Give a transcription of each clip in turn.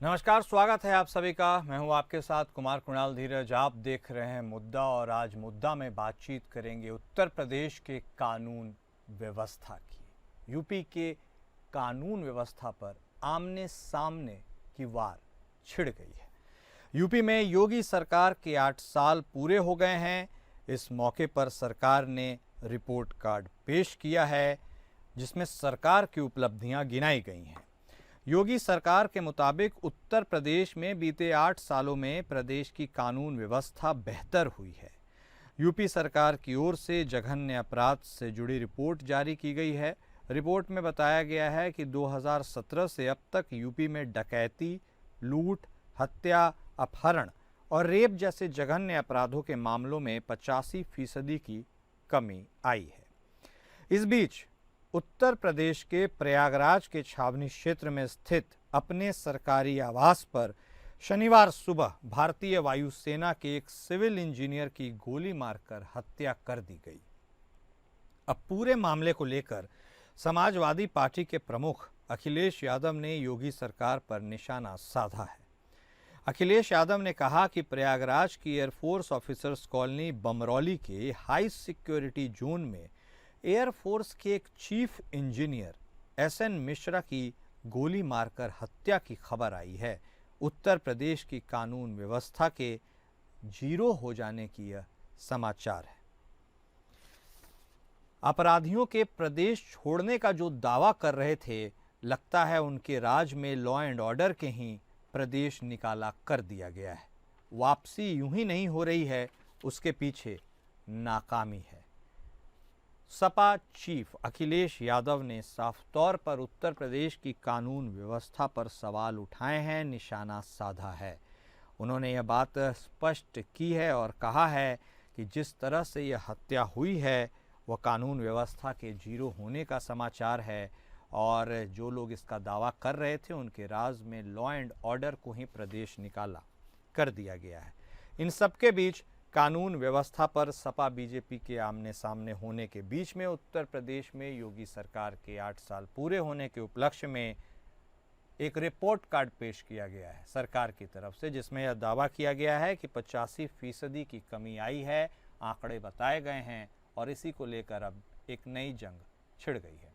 नमस्कार, स्वागत है आप सभी का। मैं हूं आपके साथ कुमार कुणाल धीरज। आप देख रहे हैं मुद्दा और आज मुद्दा में बातचीत करेंगे उत्तर प्रदेश के कानून व्यवस्था की। यूपी के कानून व्यवस्था पर आमने सामने की वार छिड़ गई है। यूपी में योगी सरकार के 8 साल पूरे हो गए हैं। इस मौके पर सरकार ने रिपोर्ट कार्ड पेश किया है जिसमें सरकार की उपलब्धियां गिनाई गई हैं। योगी सरकार के मुताबिक उत्तर प्रदेश में बीते 8 सालों में प्रदेश की कानून व्यवस्था बेहतर हुई है। यूपी सरकार की ओर से जघन्य अपराध से जुड़ी रिपोर्ट जारी की गई है। रिपोर्ट में बताया गया है कि 2017 से अब तक यूपी में डकैती, लूट, हत्या, अपहरण और रेप जैसे जघन्य अपराधों के मामलों में 85% की कमी आई है। इस बीच उत्तर प्रदेश के प्रयागराज के छावनी क्षेत्र में स्थित अपने सरकारी आवास पर शनिवार सुबह भारतीय वायुसेना के एक सिविल इंजीनियर की गोली मारकर हत्या कर दी गई। अब पूरे मामले को लेकर समाजवादी पार्टी के प्रमुख अखिलेश यादव ने योगी सरकार पर निशाना साधा है। अखिलेश यादव ने कहा कि प्रयागराज की एयरफोर्स ऑफिसर्स कॉलोनी बमरौली के हाई सिक्योरिटी जोन में एयरफोर्स के एक चीफ इंजीनियर SN मिश्रा की गोली मारकर हत्या की खबर आई है। उत्तर प्रदेश की कानून व्यवस्था के जीरो हो जाने की यह समाचार है। अपराधियों के प्रदेश छोड़ने का जो दावा कर रहे थे, लगता है उनके राज में लॉ एंड ऑर्डर के ही प्रदेश निकाला कर दिया गया है। वापसी यूं ही नहीं हो रही है, उसके पीछे नाकामी है। सपा चीफ अखिलेश यादव ने साफ तौर पर उत्तर प्रदेश की कानून व्यवस्था पर सवाल उठाए हैं, निशाना साधा है। उन्होंने यह बात स्पष्ट की है और कहा है कि जिस तरह से यह हत्या हुई है वह कानून व्यवस्था के जीरो होने का समाचार है और जो लोग इसका दावा कर रहे थे उनके राज में लॉ एंड ऑर्डर को ही प्रदेश निकाला कर दिया गया है। इन सबके बीच कानून व्यवस्था पर सपा बीजेपी के आमने सामने होने के बीच में उत्तर प्रदेश में योगी सरकार के 8 साल पूरे होने के उपलक्ष्य में एक रिपोर्ट कार्ड पेश किया गया है सरकार की तरफ से, जिसमें यह दावा किया गया है कि 85% की कमी आई है। आंकड़े बताए गए हैं और इसी को लेकर अब एक नई जंग छिड़ गई है।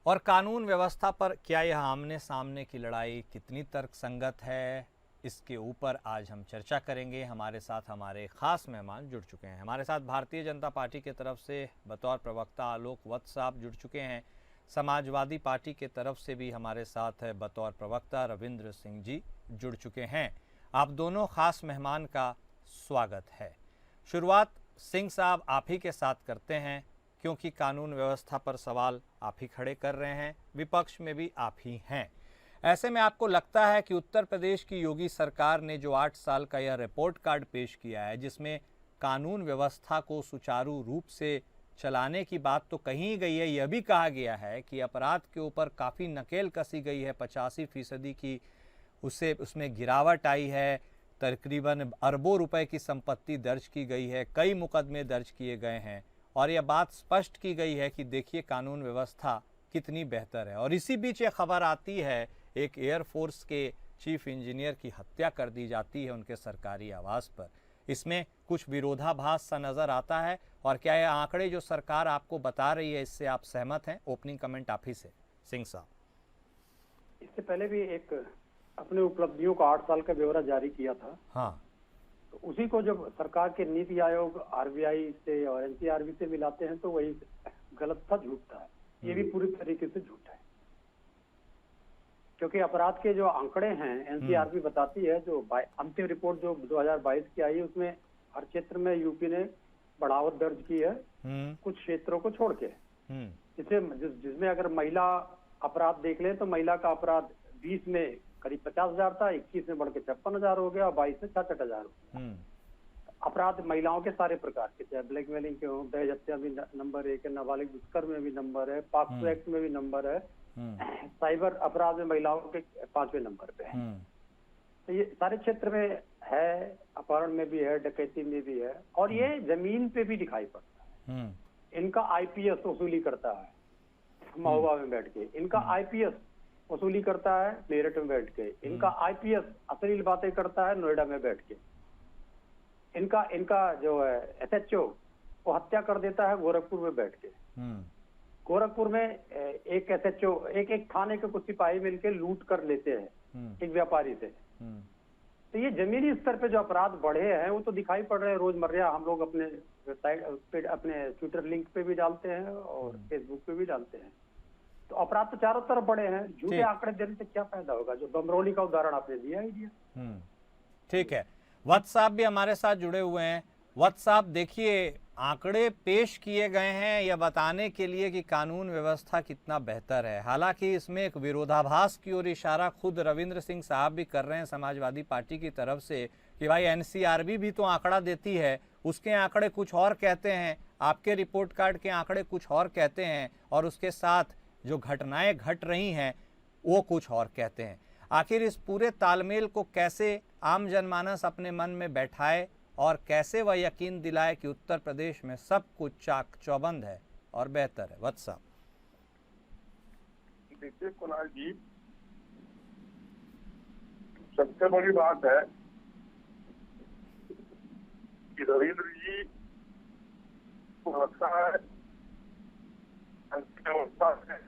और कानून व्यवस्था पर क्या यह आमने सामने की लड़ाई कितनी तर्कसंगत है, इसके ऊपर आज हम चर्चा करेंगे। हमारे साथ हमारे खास मेहमान जुड़ चुके हैं। हमारे साथ भारतीय जनता पार्टी की तरफ से बतौर प्रवक्ता आलोक वत्स साहब जुड़ चुके हैं। समाजवादी पार्टी की तरफ से भी हमारे साथ बतौर प्रवक्ता रविंद्र सिंह जी जुड़ चुके हैं। आप दोनों खास मेहमान का स्वागत है। शुरुआत सिंह साहब आप ही के साथ करते हैं, क्योंकि कानून व्यवस्था पर सवाल आप ही खड़े कर रहे हैं, विपक्ष में भी आप ही हैं। ऐसे में आपको लगता है कि उत्तर प्रदेश की योगी सरकार ने जो 8 साल का यह रिपोर्ट कार्ड पेश किया है, जिसमें कानून व्यवस्था को सुचारू रूप से चलाने की बात तो कही गई है, यह भी कहा गया है कि अपराध के ऊपर काफ़ी नकेल कसी गई है, 85% की उसमें गिरावट आई है, तकरीबन अरबों रुपए की संपत्ति दर्ज की गई है, कई मुकदमे दर्ज किए गए हैं और यह बात स्पष्ट की गई है कि देखिए कानून व्यवस्था कितनी बेहतर है। और इसी बीच ये खबर आती है एक एयरफोर्स के चीफ इंजीनियर की हत्या कर दी जाती है उनके सरकारी आवास पर। इसमें कुछ विरोधाभास सा नज़र आता है और क्या ये आंकड़े जो सरकार आपको बता रही है इससे आप सहमत हैं? ओपनिंग कमेंट आप ही से, सिंह साहब। इससे पहले भी एक अपने उपलब्धियों का 8 साल का ब्यौरा जारी किया था। हाँ, तो उसी को जब सरकार के नीति आयोग RBI से और NCRB से मिलाते हैं तो वही गलत था, झूठ था। ये भी पूरी तरीके से झूठ है, क्योंकि अपराध के जो आंकड़े हैं NCRB बताती है, जो अंतिम रिपोर्ट जो 2022 की आई है उसमें हर क्षेत्र में यूपी ने बढ़ावत दर्ज की है, कुछ क्षेत्रों को छोड़ के। जिसमें अगर महिला अपराध देख लें तो महिला का अपराध 20 में करीब 50,000 था, 21 में बढ़ के 56,000 हो गया और 22 में 66,000 हो गया। अपराध महिलाओं के सारे प्रकार के, चाहे ब्लैकमेलिंग के हो, दहेज हत्या भी नंबर 1 है, नाबालिग दुष्कर्म में भी नंबर है, पॉक्सो एक्ट में भी नंबर है, साइबर अपराध में महिलाओं के 5वें नंबर पे है। तो ये सारे क्षेत्र में है, अपहरण में भी है, डकैती में भी है और ये जमीन पे भी दिखाई पड़ता है। इनका IPS वसूली करता है, महोबा में बैठ के, इनका आईपीएस वसूली करता है मेरठ में बैठ के, इनका आईपीएस अश्लील बातें करता है नोएडा में बैठ के, इनका जो है एसएचओ वो हत्या कर देता है गोरखपुर में बैठ के। गोरखपुर में एक एसएचओ एक थाने के कुछ सिपाही मिलकर लूट कर लेते हैं एक व्यापारी से। तो ये जमीनी स्तर पे जो अपराध बढ़े हैं वो तो दिखाई पड़ रहे हैं रोजमर्रा। हम लोग अपने वेबसाइट पे, अपने ट्विटर लिंक पे भी डालते हैं और फेसबुक पे भी डालते हैं। तो अपराध तो चारों तरफ बढ़े हैं। झूठे आंकड़े देने से क्या फायदा होगा? जो बमरौली का उदाहरण आपने दिया ही दिया। ठीक है, वत्स साहब भी हमारे साथ जुड़े हुए हैं। वत्स साहब देखिए, आंकड़े पेश किए गए हैं यह बताने के लिए कि कानून व्यवस्था कितना बेहतर है। हालांकि इसमें एक विरोधाभास की ओर इशारा खुद रविंद्र सिंह साहब भी कर रहे हैं समाजवादी पार्टी की तरफ से कि भाई एनसीआरबी भी तो आंकड़ा देती है, उसके आंकड़े कुछ और कहते हैं, आपके रिपोर्ट कार्ड के आंकड़े कुछ और कहते हैं, और उसके साथ जो घटनाएं घट रही हैं वो कुछ और कहते हैं। आखिर इस पूरे तालमेल को कैसे आम जनमानस अपने मन में बैठाए और कैसे वह यकीन दिलाए कि उत्तर प्रदेश में सब कुछ चाक चौबंद है और बेहतर है? वत्स साहब। देखिए कुणाल जी, सबसे बड़ी बात है कि रविंद्र जी को लगता है व्यवस्था है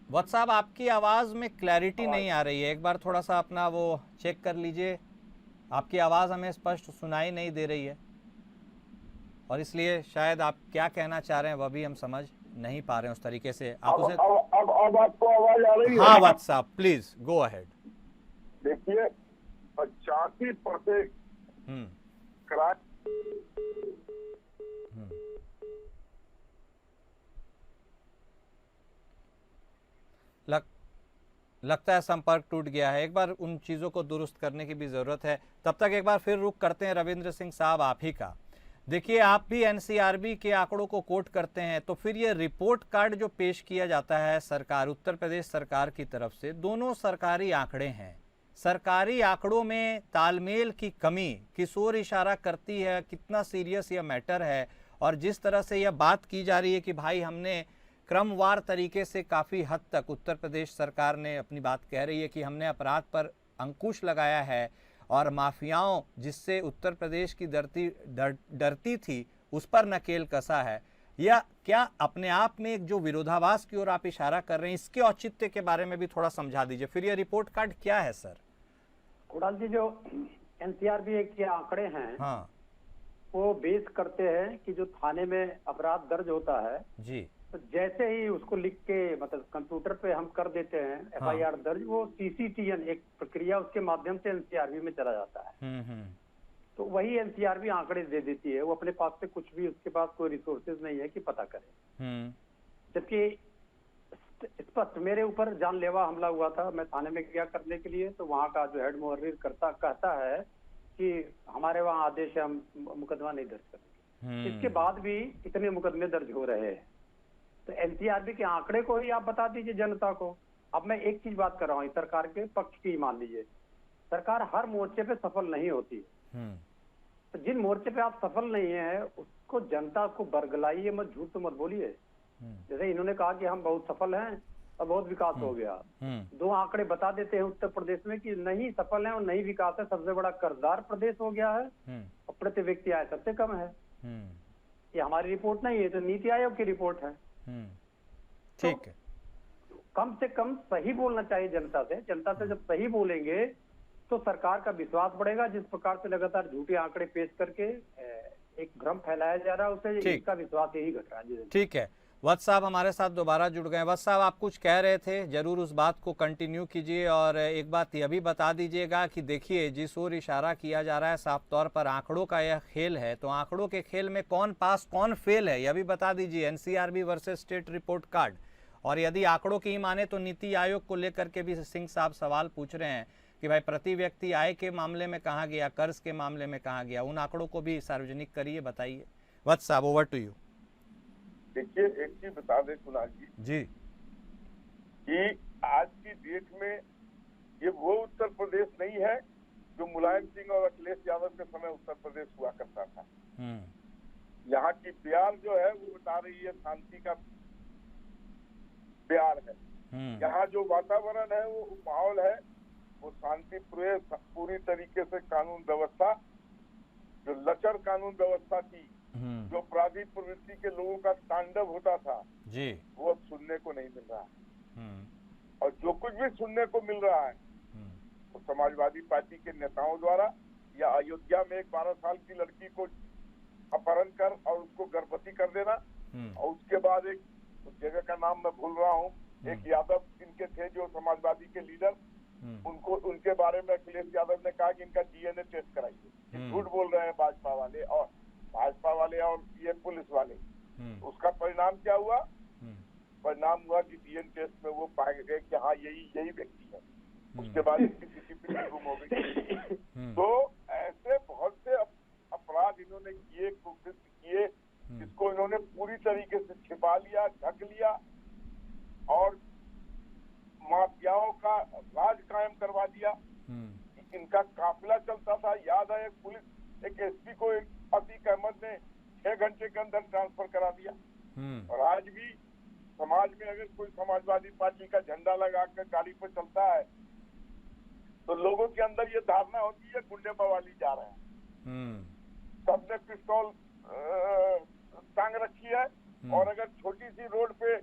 वत्स साहब, आपकी आवाज़ में क्लैरिटी नहीं आ रही है, एक बार थोड़ा सा अपना वो चेक कर लीजिए। आपकी आवाज़ हमें स्पष्ट सुनाई नहीं दे रही है और इसलिए शायद आप क्या कहना चाह रहे हैं वह भी हम समझ नहीं पा रहे हैं उस तरीके से। आप उसे अब आपको आवाज आ रही है? हाँ वत्स साहब, प्लीज गो अहेड। देखिए 85% क्राइम लगता है संपर्क टूट गया है। एक बार उन चीज़ों को दुरुस्त करने की भी ज़रूरत है। तब तक एक बार फिर रुख करते हैं रविंद्र सिंह साहब आप ही का। देखिए, आप भी एनसीआरबी के आंकड़ों को कोट करते हैं, तो फिर ये रिपोर्ट कार्ड जो पेश किया जाता है सरकार, उत्तर प्रदेश सरकार की तरफ से, दोनों सरकारी आंकड़े हैं। सरकारी आंकड़ों में तालमेल की कमी किस ओर इशारा करती है? कितना सीरियस यह मैटर है? और जिस तरह से यह बात की जा रही है कि भाई हमने क्रमवार तरीके से काफ़ी हद तक उत्तर प्रदेश सरकार ने अपनी बात कह रही है कि हमने अपराध पर अंकुश लगाया है और माफियाओं जिससे उत्तर प्रदेश की डरती थी उस पर नकेल कसा है, या क्या अपने आप में एक जो विरोधाभास की ओर आप इशारा कर रहे हैं, इसके औचित्य के बारे में भी थोड़ा समझा दीजिए। फिर ये रिपोर्ट कार्ड क्या है सर? कुणाल जी, जो एनसीआरबी के आंकड़े हैं, हाँ, वो बेस करते हैं कि जो थाने में अपराध दर्ज होता है जी, तो जैसे ही उसको लिख के मतलब कंप्यूटर पे हम कर देते हैं एफआईआर दर्ज, वो सीसीटीएन एक प्रक्रिया उसके माध्यम से एनसीआरबी में चला जाता है। तो वही एनसीआरबी आंकड़े दे देती है। वो अपने पास से कुछ भी, उसके पास कोई रिसोर्सेज नहीं है कि पता करे। जबकि स्पष्ट मेरे ऊपर जानलेवा हमला हुआ था, मैं थाने में गया करने के लिए, तो वहाँ का जो हेड मुहर्रिर कहता है कि हमारे वहाँ आदेश है, हम मुकदमा नहीं दर्ज करेंगे। इसके बाद भी इतने मुकदमे दर्ज हो रहे हैं। तो एनसीआरबी के आंकड़े को ही आप बता दीजिए जनता को। अब मैं एक चीज बात कर रहा हूँ सरकार के पक्ष की, मान लीजिए सरकार हर मोर्चे पे सफल नहीं होती। तो जिन मोर्चे पे आप सफल नहीं है उसको जनता को बरगलाइए मत, झूठ तो मत बोलिए। जैसे इन्होंने कहा कि हम बहुत सफल हैं और बहुत विकास हो गया, दो आंकड़े बता देते हैं उत्तर प्रदेश में कि नहीं सफल है और नहीं विकास है, सबसे बड़ा कर्जदार प्रदेश हो गया है और प्रति व्यक्ति आय सबसे कम है। ये हमारी रिपोर्ट नहीं है, तो नीति आयोग की रिपोर्ट है। ठीक है, तो कम से कम सही बोलना चाहिए जनता से। जनता से जब सही बोलेंगे तो सरकार का विश्वास बढ़ेगा। जिस प्रकार से लगातार झूठे आंकड़े पेश करके एक भ्रम फैलाया जा रहा है, उसे इसका विश्वास यही घट रहा है। ठीक है, वत्स साहब हमारे साथ दोबारा जुड़ गए। वत्स साहब, आप कुछ कह रहे थे, जरूर उस बात को कंटिन्यू कीजिए। और एक बात यह भी बता दीजिएगा कि देखिए, जिस ओर इशारा किया जा रहा है साफ तौर पर आंकड़ों का यह खेल है, तो आंकड़ों के खेल में कौन पास कौन फेल है यह भी बता दीजिए। NCRB versus state report card, और यदि आंकड़ों की ही माने तो नीति आयोग को लेकर के भी सिंह साहब सवाल पूछ रहे हैं कि भाई प्रति व्यक्ति आय के मामले में कहाँ गया, कर्ज के मामले में कहाँ गया, उन आंकड़ों को भी सार्वजनिक करिए, बताइए। वत्स साहब, ओवर टू यू। देखिए, एक चीज बता दें कुणाल जी जी, कि आज की डेट में ये वो उत्तर प्रदेश नहीं है जो मुलायम सिंह और अखिलेश यादव के समय उत्तर प्रदेश हुआ करता था। यहाँ की प्यार जो है वो बता रही है शांति का प्यार है। यहाँ जो वातावरण है वो माहौल है वो शांति पूरी तरीके से कानून व्यवस्था, जो लचर कानून व्यवस्था थी, जो अपराधी प्रवृत्ति के लोगों का तांडव होता था जी, वो अब सुनने को नहीं मिल रहा है। और जो कुछ भी सुनने को मिल रहा है तो समाजवादी पार्टी के नेताओं द्वारा या अयोध्या में एक 12 साल की लड़की को अपहरण कर और उसको गर्भवती कर देना, और उसके बाद एक उस जगह का नाम मैं भूल रहा हूँ, एक यादव इनके थे जो समाजवादी के लीडर, उनको उनके बारे में अखिलेश यादव ने कहा कि इनका डीएनए टेस्ट कराइए। झूठ बोल रहे हैं भाजपा वाले और ये पुलिस वाले। उसका परिणाम क्या हुआ? परिणाम हुआ कि डीएनए टेस्ट में वो पाए गए कि हाँ यही व्यक्ति है। उसके बाद इसकी सीसीटीवी गुम हो गई। तो ऐसे बहुत से अपराध इन्होंने किए, कुकृत्य किए, जिसको इन्होंने पूरी तरीके से छिपा लिया, ढक लिया और माफियाओं का राज कायम करवा दिया। इनका काफिला चलता था, याद है एक एसपी को अतीक अहमद ने 6 घंटे के अंदर ट्रांसफर करा दिया। और आज भी समाज में अगर कोई समाजवादी पार्टी का झंडा लगाकर गाड़ी पर चलता है तो लोगों के अंदर ये धारणा होती है गुंडे बवाली जा रहे हैं। सबने पिस्तौल टांग रखी है और अगर छोटी सी रोड पे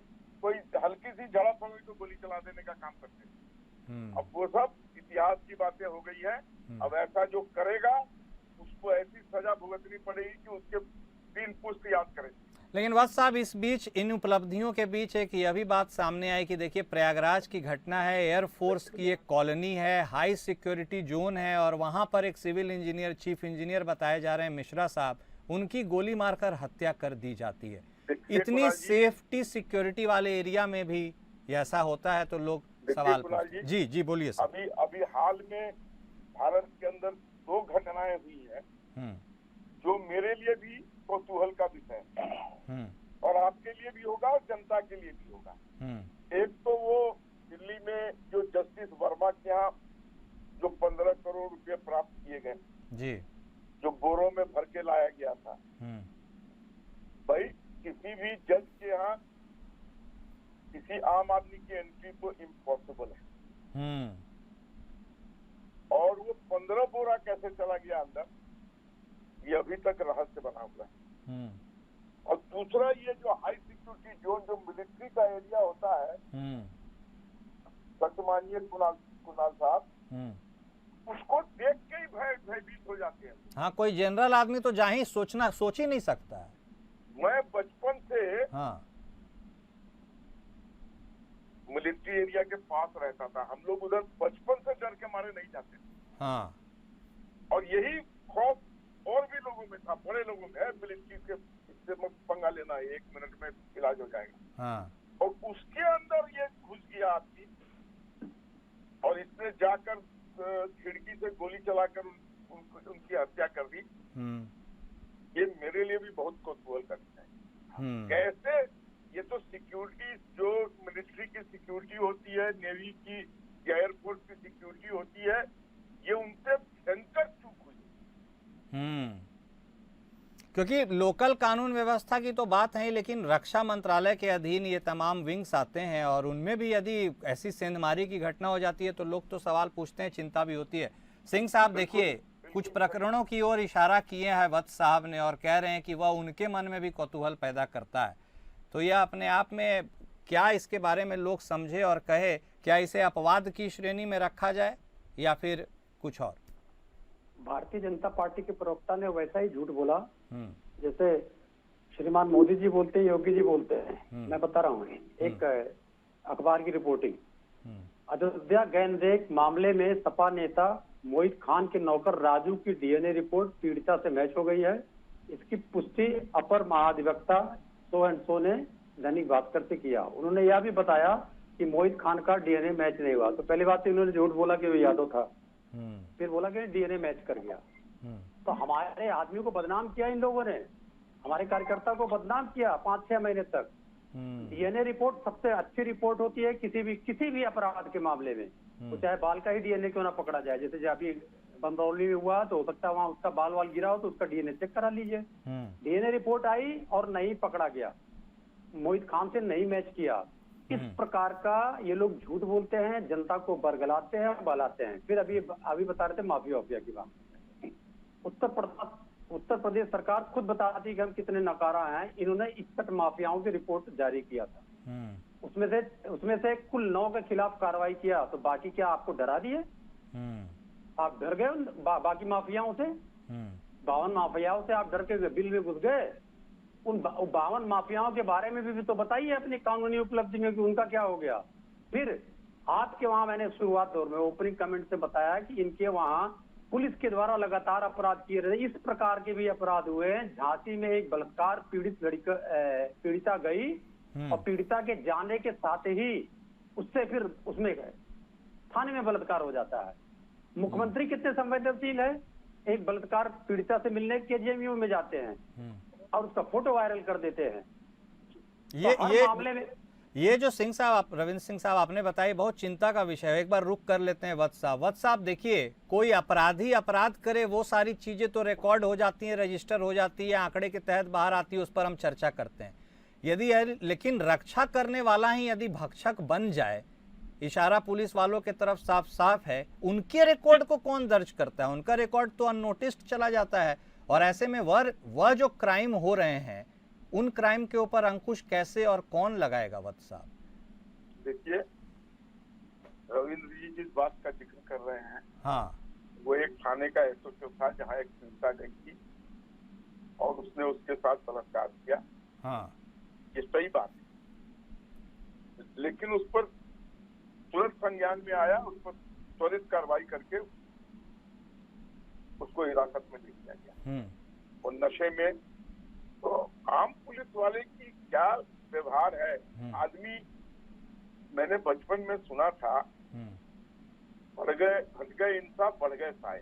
कोई हल्की सी झड़प हो गई तो गोली चला देने का काम करते हैं। अब वो सब इतिहास की बातें हो गई है। अब ऐसा जो करेगा उसको ऐसी सजा भुगतनी पड़ेगी कि उसके 3 पुश्त याद करें। लेकिन वत्स साहब, इस बीच इन उपलब्धियों के बीच एक यह भी बात सामने आई कि देखिए प्रयागराज की घटना है, एयरफोर्स की एक कॉलोनी है, हाई सिक्योरिटी जोन है और वहां पर एक सिविल इंजीनियर, चीफ इंजीनियर बताए जा रहे हैं मिश्रा साहब, उनकी गोली मारकर हत्या कर दी जाती है। इतनी सेफ्टी सिक्योरिटी वाले एरिया में भी ऐसा होता है तो लोग सवाल पूछते हैं। जी बोलिए सर। अभी हाल में भारत के अंदर 2 घटनाएं हुई हैं जो मेरे लिए भी कौतूहल का विषय है और आपके लिए भी होगा और जनता के लिए भी होगा। एक तो वो दिल्ली में जो जस्टिस वर्मा के यहाँ जो 15 करोड़ रुपए प्राप्त किए गए जी, जो बोरों में भर के लाया गया था। भाई किसी भी जज के यहाँ किसी आम आदमी की एंट्री तो इम्पॉसिबल है। और वो 15 बोरा कैसे चला गया अंदर, ये अभी तक रहस्य बना हुआ है। और दूसरा ये जो हाई सिक्योरिटी जोन जो मिलिट्री का एरिया होता है, सच मानिए कुणाल साहब, उसको देख के ही भयभीत हो जाते हैं। हाँ, कोई जनरल आदमी तो जहाँ ही सोच ही नहीं सकता है। मैं बचपन से मिलिट्री एरिया के पास रहता था। हम लोग उधर बचपन से डर के मारे नहीं जाते थे। हाँ। और यही खौफ और भी लोगों में था, बड़े लोगों में है, मिलिट्री के इससे पंगा लेना है, 1 मिनट में इलाज हो जाएगा। हाँ। और उसके अंदर ये घुस गया आदमी और इसने जाकर खिड़की से गोली चलाकर उनकी हत्या कर दी। ये मेरे लिए भी बहुत कौतूहल का विषय है। कैसे ये तो सिक्योरिटी जो मिलिट्री की सिक्योरिटी होती है, नेवी की या एयरफोर्स की सिक्योरिटी होती है, ये उनसे भयंकर चूक हुई। क्योंकि लोकल कानून व्यवस्था की तो बात है, लेकिन रक्षा मंत्रालय के अधीन ये तमाम विंग्स आते हैं और उनमें भी यदि ऐसी सेंधमारी की घटना हो जाती है तो लोग तो सवाल पूछते हैं, चिंता भी होती है। सिंह साहब देखिए, कुछ प्रकरणों की ओर इशारा किए हैं वत्स साहब ने और कह रहे हैं कि वह उनके मन में भी कौतूहल पैदा करता है। तो यह अपने आप में क्या इसके बारे में लोग समझे और कहे, क्या इसे अपवाद की श्रेणी में रखा जाए या फिर कुछ और? भारतीय जनता पार्टी के प्रवक्ता ने वैसा ही झूठ बोला जैसे श्रीमान मोदी जी बोलते हैं, योगी जी बोलते हैं। मैं बता रहा हूँ, एक अखबार की रिपोर्टिंग, अयोध्या गैंगरेप मामले में सपा नेता मोहित खान के नौकर राजू की डीएनए रिपोर्ट पीड़िता से मैच हो गई है। इसकी पुष्टि अपर महाधिवक्ता सो एंड सो ने दैनिक भास्कर से किया। उन्होंने यह भी बताया कि मोहित खान का डीएनए मैच नहीं हुआ। तो पहली बात तो इन्होंने झूठ बोला कि वो यादव था, फिर बोला कि डीएनए मैच कर गया। तो हमारे आदमी को बदनाम किया इन लोगों ने, हमारे कार्यकर्ता को बदनाम किया 5-6 महीने तक। डीएनए रिपोर्ट सबसे अच्छी रिपोर्ट होती है किसी भी अपराध के मामले में। तो चाहे बाल का ही डीएनए क्यों ना पकड़ा जाए, जैसे जब अभी बंदौली में हुआ तो हो सकता है वहां उसका बाल वाल गिरा हो तो उसका डीएनए चेक करा लीजिए। डीएनए रिपोर्ट आई और नहीं पकड़ा गया, मोहित खान से नहीं मैच किया। इस प्रकार का ये लोग झूठ बोलते हैं, जनता को बरगलाते हैं, बहलाते हैं। फिर अभी बता रहे थे माफिया वाफिया की बात। उत्तर प्रदेश सरकार खुद बताती है कि हम कितने नकारा हैं। इन्होंने 61 माफियाओं की रिपोर्ट जारी किया था, उसमें से कुल 9 के खिलाफ कार्रवाई किया। तो बाकी क्या आपको डरा दिए? आप डर गए बाकी माफियाओं से? 52 माफियाओं से आप डर के बिल में घुस गए? उन 52 माफियाओं के बारे में भी तो बताइए अपनी कानूनी उपलब्धि में कि उनका क्या हो गया। फिर आपके वहां मैंने शुरुआत दौर में ओपनिंग कमेंट से बताया कि इनके वहां पुलिस के द्वारा लगातार अपराध किए रहे। इस प्रकार के भी अपराध हुए हैं। झांसी में एक बलात्कार पीड़िता गई और पीड़िता के जाने के साथ ही उससे फिर उसमें गए थाने में बलात्कार हो जाता है। मुख्यमंत्री कितने संवेदनशील है, एक बलात्कार पीड़िता से मिलने के जेएमयू में जाते हैं और उसका फोटो वायरल कर देते हैं। ये मामले में ये जो सिंह साहब, रविंद्र सिंह साहब आपने बताया बहुत चिंता का विषय है। एक बार रुक कर लेते हैं वत्स साहब। देखिए, कोई अपराधी अपराध करे वो सारी चीजें तो रिकॉर्ड हो जाती हैं, रजिस्टर हो जाती है, आंकड़े के तहत बाहर आती है, उस पर हम चर्चा करते हैं। लेकिन रक्षा करने वाला ही यदि भक्षक बन जाए, इशारा पुलिस वालों के तरफ साफ साफ है, उनके रिकॉर्ड को कौन दर्ज करता है? उनका रिकॉर्ड तो अननोटिस्ड चला जाता है। और ऐसे में वह जो क्राइम हो रहे हैं, उन क्राइम के ऊपर अंकुश कैसे और कौन लगाएगा? वत्स साहब देखिए, रविंद्र जी जिस बात का जिक्र कर रहे हैं, हाँ, वो एक थाने का एसोसिएशन था जहाँ एक पीड़िता गई थी और उसने उसके साथ बलात्कार किया। हाँ, ये सही बात है, लेकिन उस पर तुरंत संज्ञान में आया, उस पर त्वरित कार्रवाई करके उसको हिरासत में ले लिया गया। और नशे में तो आम पुलिस वाले की क्या व्यवहार है। आदमी, मैंने बचपन में सुना था, बढ़ गए घट गए इंसाफ, बढ़ गए साए।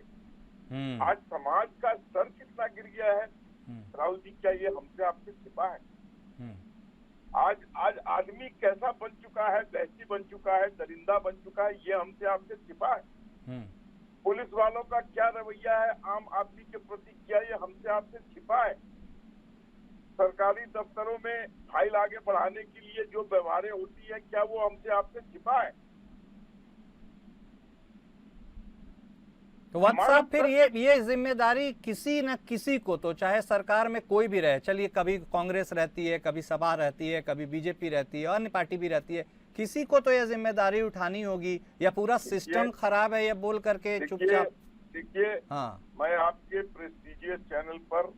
आज समाज का स्तर कितना गिर गया है राहुल जी, क्या ये हमसे आपसे छिपा है? आज आदमी कैसा बन चुका है, दहशी बन चुका है, दरिंदा बन चुका है, ये हमसे आपसे छिपा है। पुलिस वालों का क्या रवैया है आम आदमी के प्रति, क्या ये हमसे आपसे छिपा है? सरकारी दफ्तरों में फाइल आगे बढ़ाने के लिए जो व्यवहारें होती है, क्या वो हमसे आपसे छिपा है? तो वत्स साहब, फिर ये जिम्मेदारी किसी न किसी को, तो चाहे सरकार में कोई भी रहे, चलिए कभी कांग्रेस रहती है, कभी सपा रहती है, कभी बीजेपी रहती है, अन्य पार्टी भी रहती है, किसी को तो ये जिम्मेदारी उठानी होगी, या पूरा सिस्टम खराब है ये बोल करके चुपचाप? देखिए, हाँ, मैं आपके प्रेस्टीजियस चैनल पर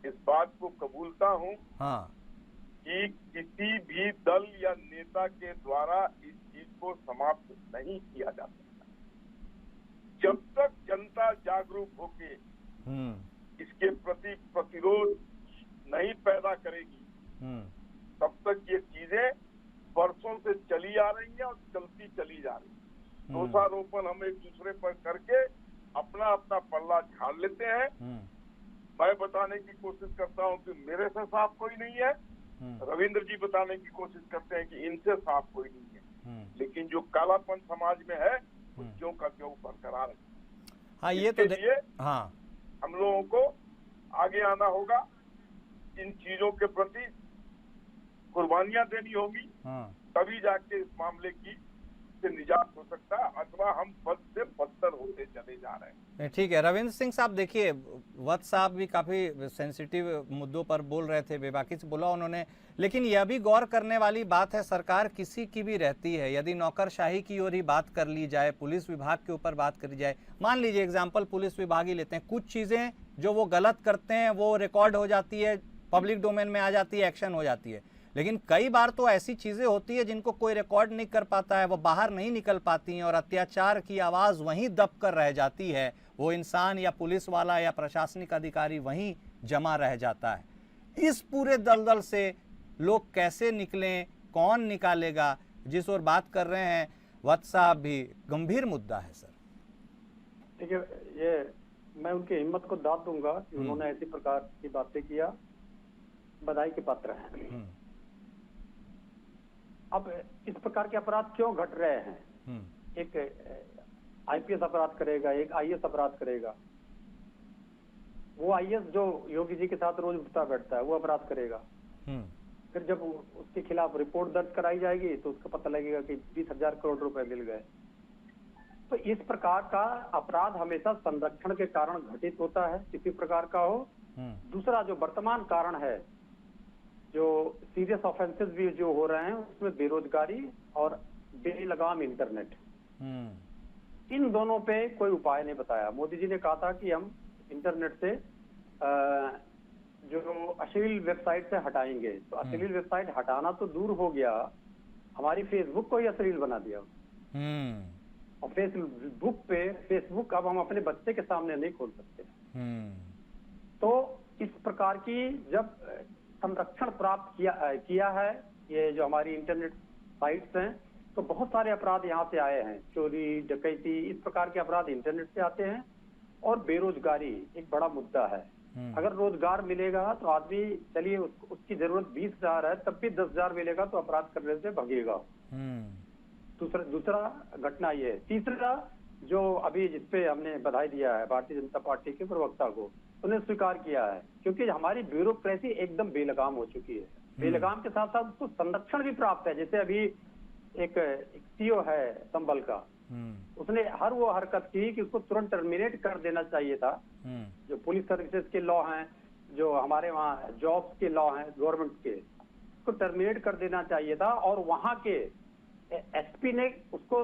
इस बात को कबूलता हूँ, हाँ, कि किसी भी दल या नेता के द्वारा इस चीज को समाप्त नहीं किया जा सकता। जब तक जनता जागरूक होके इसके प्रति प्रतिरोध नहीं पैदा करेगी, तब तक ये चीजें वर्षों से चली आ रही हैं और चलती चली जा रही है। दोषारोपण हम एक दूसरे पर करके अपना अपना पल्ला झाड़ लेते हैं। मैं बताने की कोशिश करता हूं कि मेरे से साफ कोई नहीं है, रविंद्र जी बताने की कोशिश करते हैं कि इनसे साफ कोई नहीं है, लेकिन जो कालापन समाज में है क्यों का क्यों बरकरार है। हाँ, ये तो हाँ, हम लोगों को आगे आना होगा, इन चीजों के प्रति कुर्बानियां देनी होगी, तभी जाके इस मामले की से निजात हो सकता है, अथवा हम बद से बदतर होते चले जा रहे हैं। ठीक है रविंद्र सिंह साहब, देखिए वत्स साहब भी काफी सेंसिटिव मुद्दों पर बोल रहे थे, बेबाकी से बोला उन्होंने, लेकिन यह भी गौर करने वाली बात है, सरकार किसी की भी रहती है, यदि नौकरशाही की ओर ही बात कर ली जाए, पुलिस विभाग के ऊपर बात करी जाए, मान लीजिए एग्जाम्पल पुलिस विभाग ही लेते हैं, कुछ चीजें जो वो गलत करते हैं वो रिकॉर्ड हो जाती है, पब्लिक डोमेन में आ जाती है, एक्शन हो जाती है, लेकिन कई बार तो ऐसी चीजें होती है जिनको कोई रिकॉर्ड नहीं कर पाता है, वो बाहर नहीं निकल पाती हैं और अत्याचार की आवाज वहीं दब कर रह जाती है, वो इंसान या पुलिस वाला या प्रशासनिक अधिकारी वहीं जमा रह जाता है। इस पूरे दलदल से लोग कैसे निकलें, कौन निकालेगा, जिस ओर बात कर रहे हैं वत्स साहब, भी गंभीर मुद्दा है सर। देखिए, ये मैं उनकी हिम्मत को दाद दूंगा कि उन्होंने ऐसी प्रकार की बातें किया, बधाई के पात्र हैं। अब इस प्रकार के अपराध क्यों घट रहे हैं? एक आईपीएस अपराध करेगा, एक आईएएस अपराध करेगा। वो आईएएस जो योगी जी के साथ रोज उठता बैठता है वो अपराध करेगा। फिर जब उसके खिलाफ रिपोर्ट दर्ज कराई जाएगी तो उसको पता लगेगा कि 20,000 करोड़ रुपए मिल गए। तो इस प्रकार का अपराध हमेशा संरक्षण के कारण घटित होता है, किसी प्रकार का हो। दूसरा जो वर्तमान कारण है, जो सीरियस ऑफेंसेस भी जो हो रहे हैं, उसमें बेरोजगारी और बेलगाम इंटरनेट, इन दोनों पे कोई उपाय नहीं बताया। मोदी जी ने कहा था कि हम इंटरनेट से जो अश्लील वेबसाइट से हटाएंगे, तो अश्लील वेबसाइट हटाना तो दूर हो गया, हमारी फेसबुक को ही अश्लील बना दिया। और फेसबुक अब हम अपने बच्चे के सामने नहीं खोल सकते। तो इस प्रकार की जब संरक्षण प्राप्त किया है ये जो हमारी इंटरनेट साइट्स हैं, तो बहुत सारे अपराध यहाँ से आए हैं। चोरी, डकैती, इस प्रकार के अपराध इंटरनेट से आते हैं। और बेरोजगारी एक बड़ा मुद्दा है। अगर रोजगार मिलेगा तो आदमी, चलिए उसकी जरूरत 20,000 है, तब भी 10,000 मिलेगा तो अपराध करने से भगेगा। दूसरा घटना ये है। तीसरा, जो अभी जिसपे हमने बधाई दिया है भारतीय जनता पार्टी के प्रवक्ता को, उन्हें स्वीकार किया है, क्योंकि हमारी ब्यूरोक्रेसी एकदम बेलगाम हो चुकी है। बेलगाम के साथ साथ उसको संरक्षण भी प्राप्त है। जैसे अभी एक सीओ है संबल का, उसने वो हरकत की कि उसको तुरंत टर्मिनेट कर देना चाहिए था। जो पुलिस सर्विसेज के लॉ हैं, जो हमारे वहाँ जॉब्स के लॉ हैं गवर्नमेंट के, उसको टर्मिनेट कर देना चाहिए था। और वहाँ के एसपी ने उसको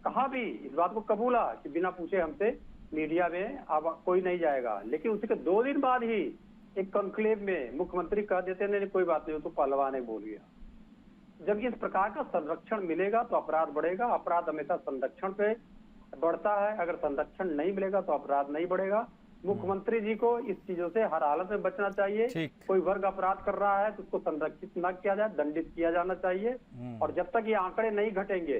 कहा भी, इस बात को कबूला कि बिना पूछे हमसे मीडिया में अब कोई नहीं जाएगा। लेकिन उसके 2 दिन बाद ही एक कॉन्क्लेव में मुख्यमंत्री कह देते नहीं, कोई बात नहीं, तो पहलवान बोल गया। जब इस प्रकार का संरक्षण मिलेगा तो अपराध बढ़ेगा। अपराध हमेशा संरक्षण पे बढ़ता है, अगर संरक्षण नहीं मिलेगा तो अपराध नहीं बढ़ेगा। मुख्यमंत्री जी को इस चीजों से हर हालत में बचना चाहिए। कोई वर्ग अपराध कर रहा है तो उसको संरक्षित न किया जाए, दंडित किया जाना चाहिए। और जब तक ये आंकड़े नहीं घटेंगे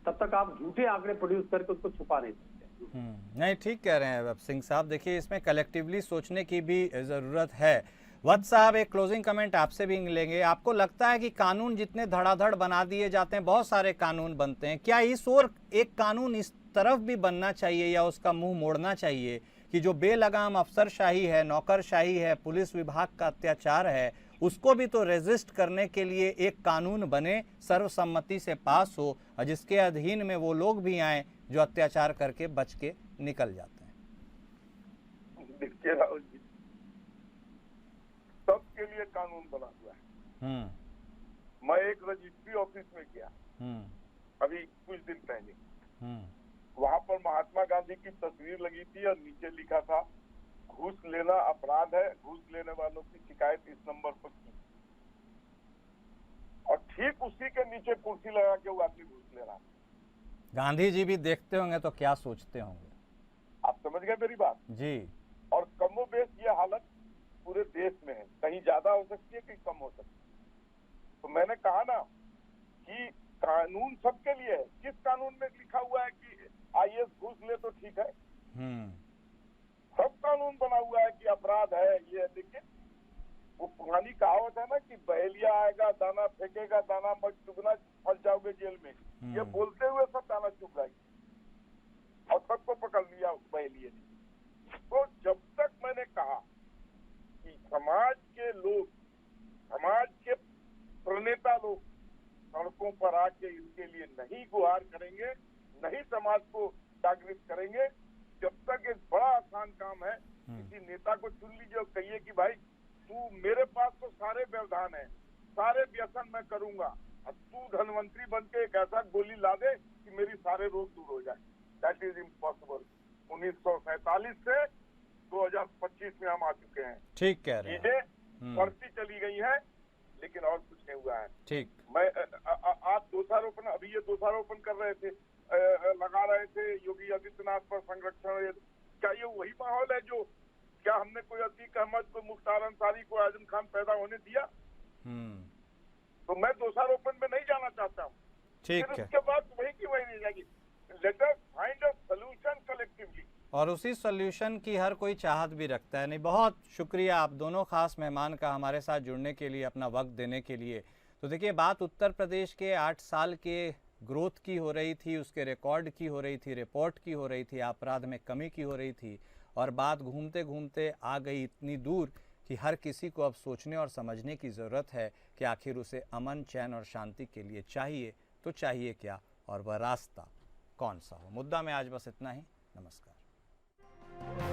तब तक आप झूठे आंकड़े प्रोड्यूस करके उसको छुपा नहीं सकते। नहीं, ठीक कह रहे हैं सिंह साहब। देखिए, इसमें कलेक्टिवली सोचने की भी जरूरत है। वत्स साहब, एक क्लोजिंग कमेंट आपसे भी लेंगे। आपको लगता है कि कानून जितने धड़ाधड़ बना दिए जाते हैं, बहुत सारे कानून बनते हैं, क्या इस ओर एक कानून इस तरफ भी बनना चाहिए या उसका मुंह मोड़ना चाहिए कि जो बेलगाम अफसरशाही है, नौकरशाही है, पुलिस विभाग का अत्याचार है, उसको भी तो रेजिस्ट करने के लिए एक कानून बने, सर्वसम्मति से पास हो, और जिसके अधीन में वो लोग भी आए जो अत्याचार करके बच के निकल जाते हैं। देखिए राहुल जी, सबके लिए कानून बना हुआ है। मैं एक रजिस्ट्री ऑफिस में गया अभी कुछ दिन पहले, वहां पर महात्मा गांधी की तस्वीर लगी थी और नीचे लिखा था, घूस लेना अपराध है, घूस लेने वालों की शिकायत इस नंबर पर की। और ठीक उसी के नीचे कुर्सी लगा के वो आदमी घूस ले रहा है। गांधी जी भी देखते होंगे तो क्या सोचते होंगे? आप समझ गए मेरी बात जी। और कमोबेश ये हालत पूरे देश में है, कहीं ज्यादा हो सकती है, कहीं कम हो सकती है। तो मैंने कहा ना कि कानून सबके लिए है। किस कानून में लिखा हुआ है कि आईएएस घूस ले तो ठीक है? सब कानून बना हुआ है कि अपराध है ये। लेकिन वो पुरानी कहावत है ना कि बहेलिया आएगा दाना फेंकेगा, दाना मत चुगना, फंस जाओगे जेल में। ये बोलते हुए सब दाना चुग गई और सबको पकड़ लिया बहेलिए ने। तो जब तक मैंने कहा कि समाज के लोग, समाज के प्रणेता लोग सड़कों पर आके इसके लिए नहीं गुहार करेंगे, नहीं समाज को जागृत करेंगे, जब तक एक बड़ा आसान काम है, किसी नेता को चुन लीजिए और कहिए कि भाई तू, मेरे पास तो सारे व्यवधान है, सारे व्यसन मैं करूंगा, और तू धनवंतरी बन के एक ऐसा गोली ला दे कि मेरी सारे रोग दूर हो जाए। That is impossible. 1947 से 2025 में हम आ चुके हैं। ठीक कह रहे हैं। चीजें बढ़ती चली गई हैं, लेकिन और कुछ नहीं हुआ है। ठीक। मैं आप दोषारोपण, अभी ये दोषारोपण कर रहे थे, लगा रहे थे योगी आदित्यनाथ पर संरक्षण। क्या ये वही माहौल है जो, क्या हमने कोई अतीक अहमद को, मुख्तार अंसारी को, आजम खान पैदा होने दिया? तो मैं दोषारोपण में नहीं जाना चाहता हूँ। ठीक है। उसके बाद वही की वही नहीं जाएगी। Let us find a solution collectively. और उसी सॉल्यूशन की हर कोई चाहत भी रखता है। नहीं, बहुत शुक्रिया आप दोनों खास मेहमान का हमारे साथ जुड़ने के लिए, अपना वक्त देने के लिए। तो देखिए, बात उत्तर प्रदेश के 8 साल के ग्रोथ की हो रही थी, उसके रिकॉर्ड की हो रही थी, रिपोर्ट की हो रही थी, अपराध में कमी की हो रही थी, और बात घूमते घूमते आ गई इतनी दूर कि हर किसी को अब सोचने और समझने की ज़रूरत है कि आखिर उसे अमन, चैन और शांति के लिए चाहिए तो चाहिए क्या, और वह रास्ता कौन सा हो। मुद्दा में आज बस इतना ही। नमस्कार।